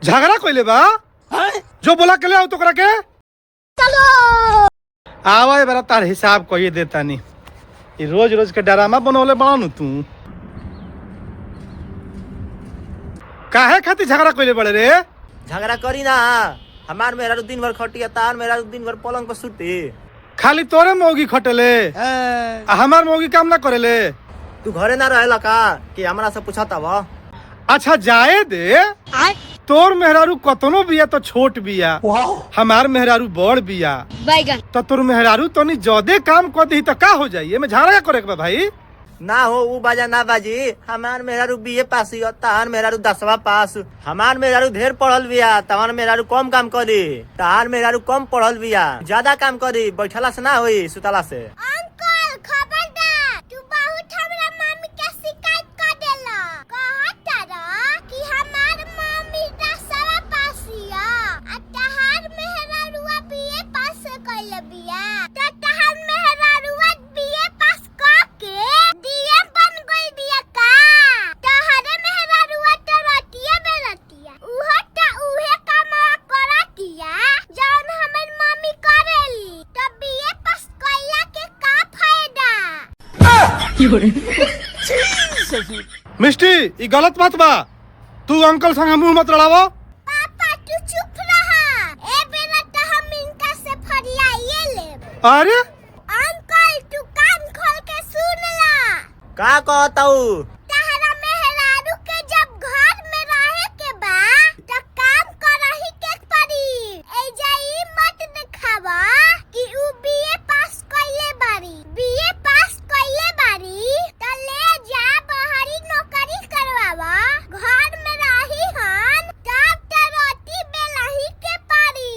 झगड़ा कोइले बा जो बोला के ले आओ तो करा के चलो आवा बरा तार हिसाब कहिए देता नी ये रोज रोज के ड्रामा बनौले बानु तू काहे खातिर झगड़ा कोइले बड़े रे झगड़ा करी ना हमार मेरा दिन भर खटिया तार मेरा दिन भर पलंग पर सुती खाली तोरे मौगी खटेले हमार मौगी काम ना करेले तू घरे ना रहेला का कि हमरा से पूछता बा अच्छा जाए दे तोर मेहरारू कतनो बिया तो छोट बिया हमार मेहरारू बड़ बिया बैगन तो तोर मेहरारू तो नहीं ज्यादा काम कर दी तो का हो जाइए मैं झगड़ा करे के भाई ना हो ऊ बाजा ना बाजी हमार मेहरारू बीए पास ही तार मेहरारू 10वां पास हमार मेहरारू ढेर पढ़ल बिया तहार मेहरारू कम काम करी तार मेहरारू कम पढ़ल बिया ज्यादा काम करी बैठला से ना होई सुतला से अंकल खबरदार तू बहुत हमरा मम्मी के शिकायत कर देला कहत रहा कि हमार मम्मी 10वां पास हिया आ तहार मेहरारूआ बीए पास कइले बिया त तहार मेहरारूआ बीए पास क के डीएम बन गई बिया का तहारे मेहरारूआ त रतिया बेलतिया उहे काम करतिया जौन हमर मम्मी करेली त बीए पास कइला के का फायदा मिस्टी ये गलत बात बा तू अंकल संग मुंह मत लड़ावो पापा तू चुप रहा ए बेरा त हम इनका से फरियाइए लेब अरे अंकल तू कान खोल के सुन ला का कहताऊ तहरा मेहरारू के जब घर में रहे के बा त काम करही के पड़ी ए जाई मत दिखावा कि उ बीए पास कइले बारी बीए पास कइले बारी त ले जा बाहरी नौकरी करवावा घर में रही हन तब त रोटी बेलही के पड़ी